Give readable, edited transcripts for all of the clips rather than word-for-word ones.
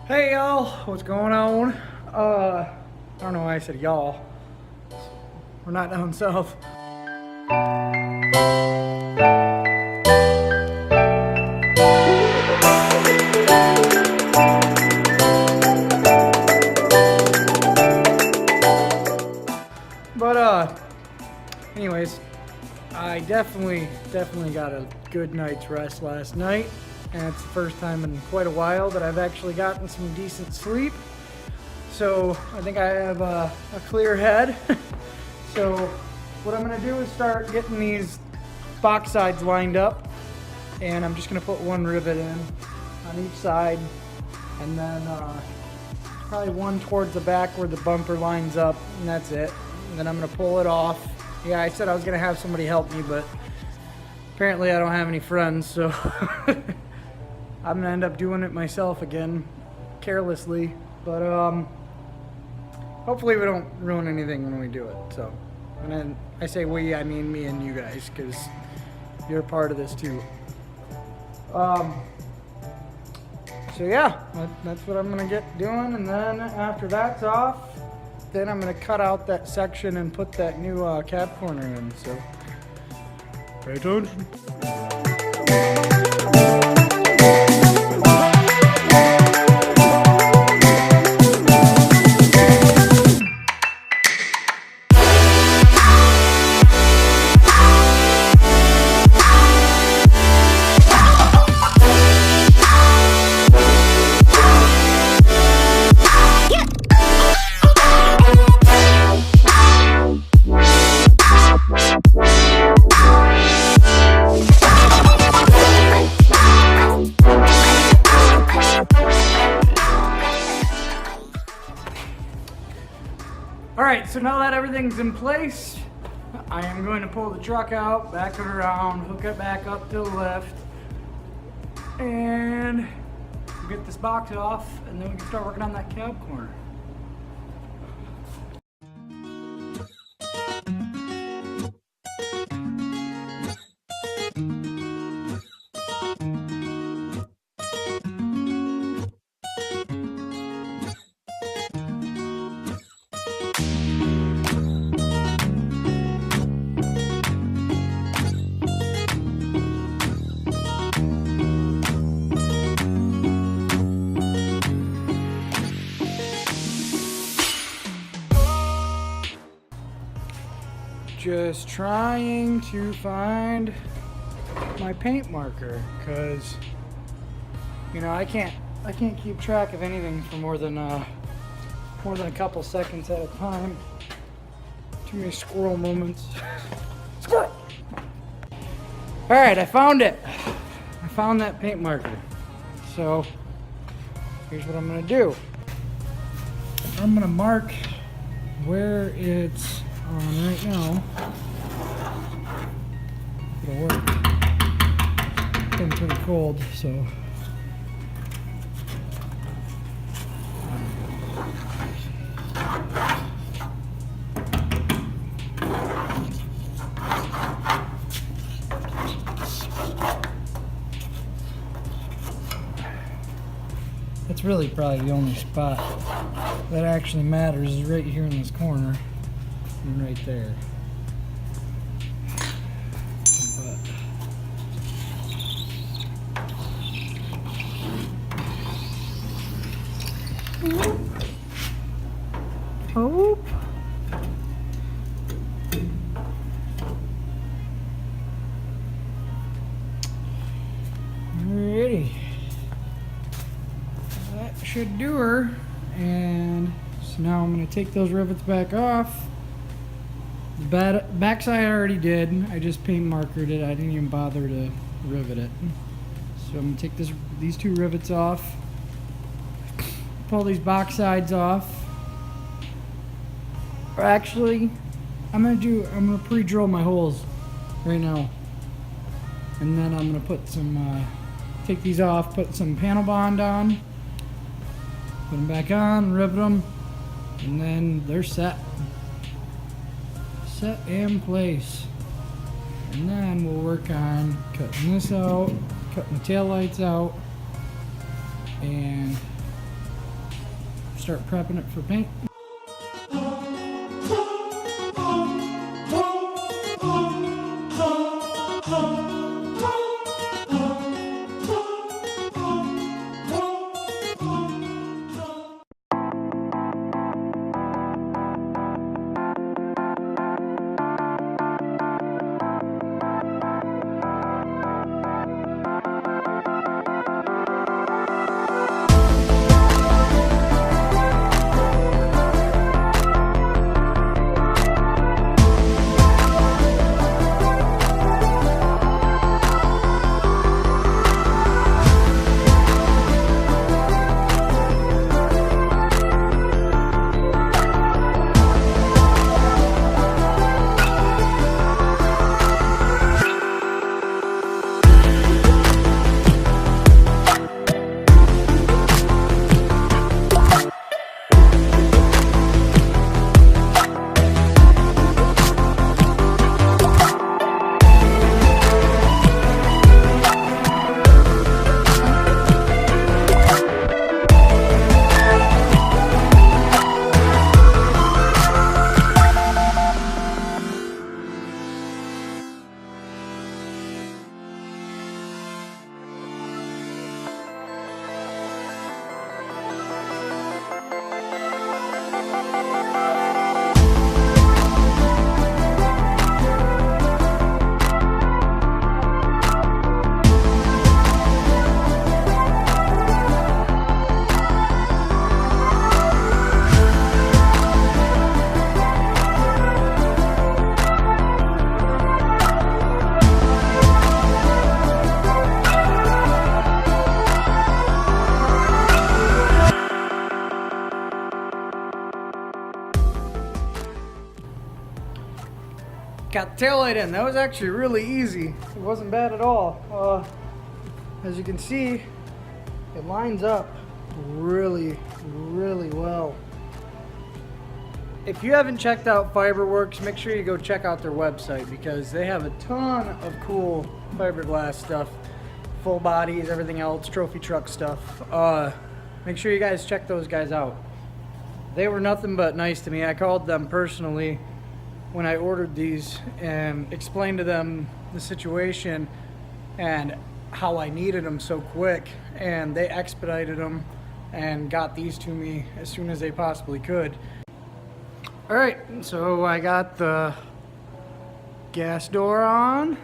Hey y'all, what's going on? I don't know why I said y'all. We're not down south. But anyways, I definitely got a good night's rest last night. And it's the first time in quite a while that I've actually gotten some decent sleep. So I think I have a clear head. So what I'm gonna do is start getting these box sides lined up. And I'm just gonna put one rivet in on each side. And then probably one towards the back where the bumper lines up, and that's it. And then I'm gonna pull it off. Yeah, I said I was gonna have somebody help me, but apparently I don't have any friends, so I'm gonna end up doing it myself again, carelessly. But hopefully we don't ruin anything when we do it. So, and then I say we, I mean me and you guys, because you're part of this too. So yeah, that's what I'm gonna get doing, and then after that's off, then I'm gonna cut out that section and put that new cab corner in. So pay attention. Alright, so now that everything's in place, I am going to pull the truck out, back it around, hook it back up to the lift, and get this box off, and then we can start working on that cab corner. Just trying to find my paint marker, because you know I can't keep track of anything for more than a couple seconds at a time. Too many squirrel moments. Squirrel! Alright, I found it. I found that paint marker. So here's what I'm gonna do. I'm gonna mark where it's on right now. It'll work. It's been pretty cold, so. That's really probably the only spot that actually matters is right here in this corner. And right there. Oh. Alrighty. That should do her. And so now I'm going to take those rivets back off. The backside I already did. I just paint markered it. I didn't even bother to rivet it. So I'm going to take these two rivets off. Pull these box sides off. Or actually, I'm gonna pre-drill my holes right now. And then I'm gonna put some, take these off, put some panel bond on, put them back on, rivet them, and then they're set. Set in place. And then we'll work on cutting this out, cutting the taillights out, and start prepping it for paint. Got the taillight in. That was actually really easy. It wasn't bad at all. As you can see, it lines up really, really well. If you haven't checked out Fiberwerx, make sure you go check out their website because they have a ton of cool fiberglass stuff, full bodies, everything else, trophy truck stuff. Make sure you guys check those guys out. They were nothing but nice to me. I called them personally when I ordered these and explained to them the situation and how I needed them so quick, and they expedited them and got these to me as soon as they possibly could. All right, so I got the gas door on.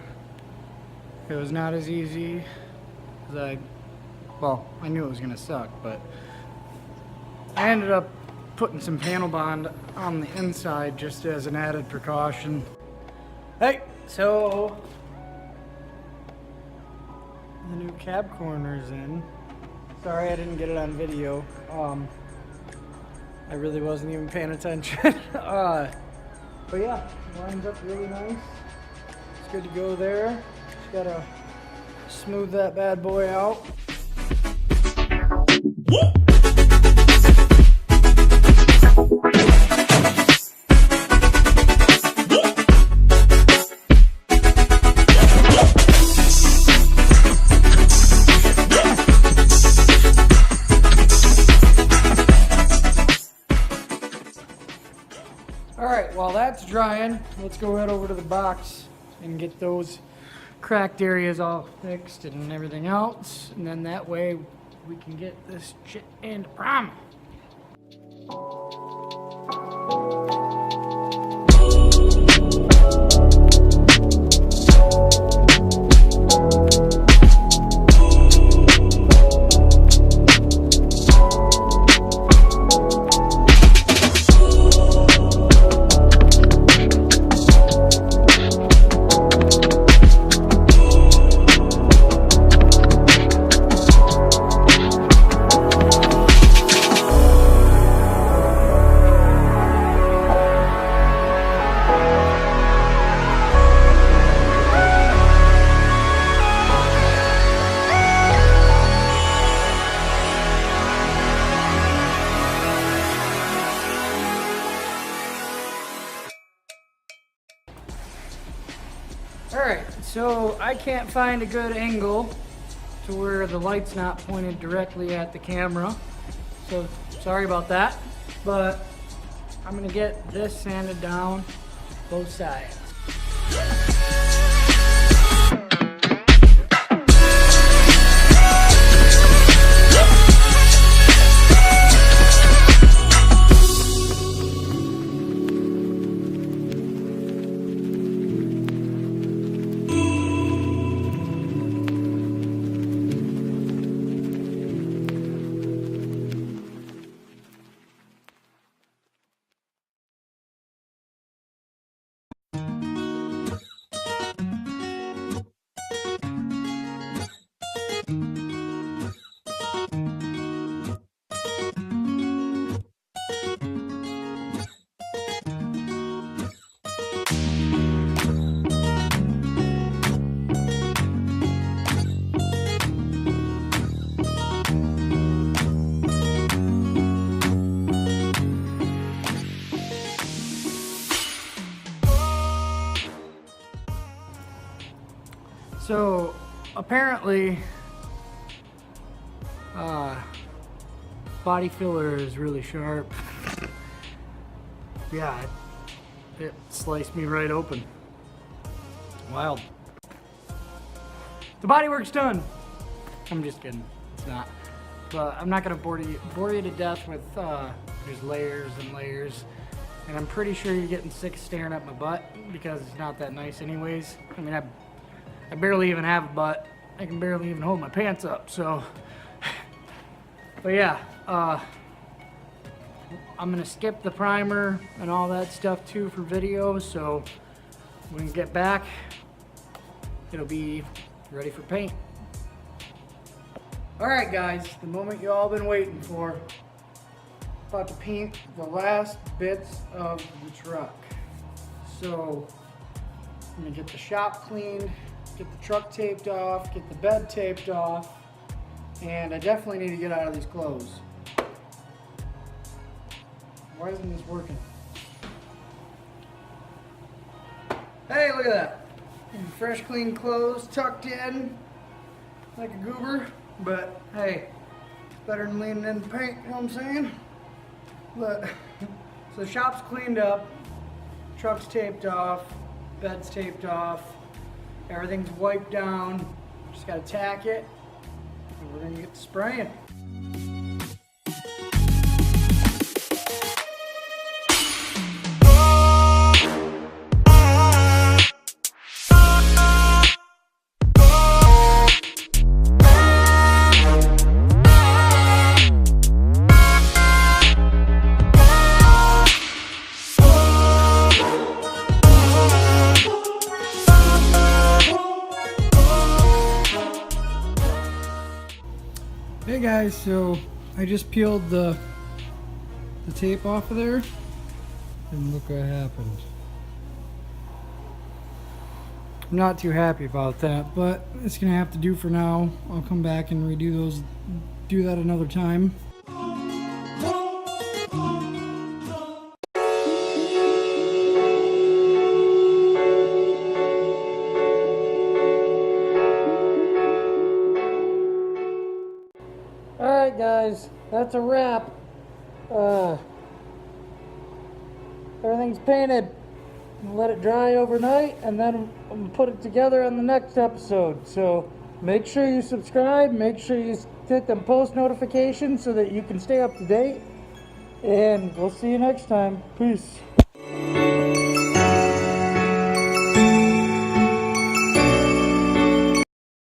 It was not as easy as I knew it was gonna suck, but I ended up putting some panel bond on the inside just as an added precaution. Hey, so the new cab corner's in. Sorry I didn't get it on video. I really wasn't even paying attention. But yeah, lines up really nice. It's good to go there. Just gotta smooth that bad boy out. Alright, while that's drying, let's go right over to the box and get those cracked areas all fixed and everything else. And then that way we can get this shit into prom. Alright, so I can't find a good angle to where the light's not pointed directly at the camera. so sorry about that. But I'm gonna get this sanded down both sides. So apparently body filler is really sharp. Yeah, it sliced me right open. Wild. The bodywork's done. I'm just kidding, it's not. But I'm not gonna bore you to death with there's layers and layers. And I'm pretty sure you're getting sick of staring at my butt because it's not that nice anyways. I mean, I barely even have a butt. I can barely even hold my pants up, so. But yeah, I'm gonna skip the primer and all that stuff too for video, so when we get back, it'll be ready for paint. All right guys, the moment you all been waiting for. About to paint the last bits of the truck. So I'm gonna get the shop cleaned, get the truck taped off, get the bed taped off, and I definitely need to get out of these clothes. Why isn't this working? Hey, look at that. Fresh, clean clothes, tucked in like a goober, but hey, it's better than leaning in the paint, you know what I'm saying? But, so the shop's cleaned up, truck's taped off, bed's taped off, everything's wiped down, just gotta tack it, and we're gonna get to spraying. Hey guys, so I just peeled the tape off of there, and look what happened. I'm not too happy about that, but it's gonna have to do for now. I'll come back and do that another time. Alright guys, that's a wrap. Everything's painted. I'm gonna let it dry overnight and then I'm gonna put it together on the next episode. So make sure you subscribe, make sure you hit them post notifications so that you can stay up to date. And we'll see you next time. Peace.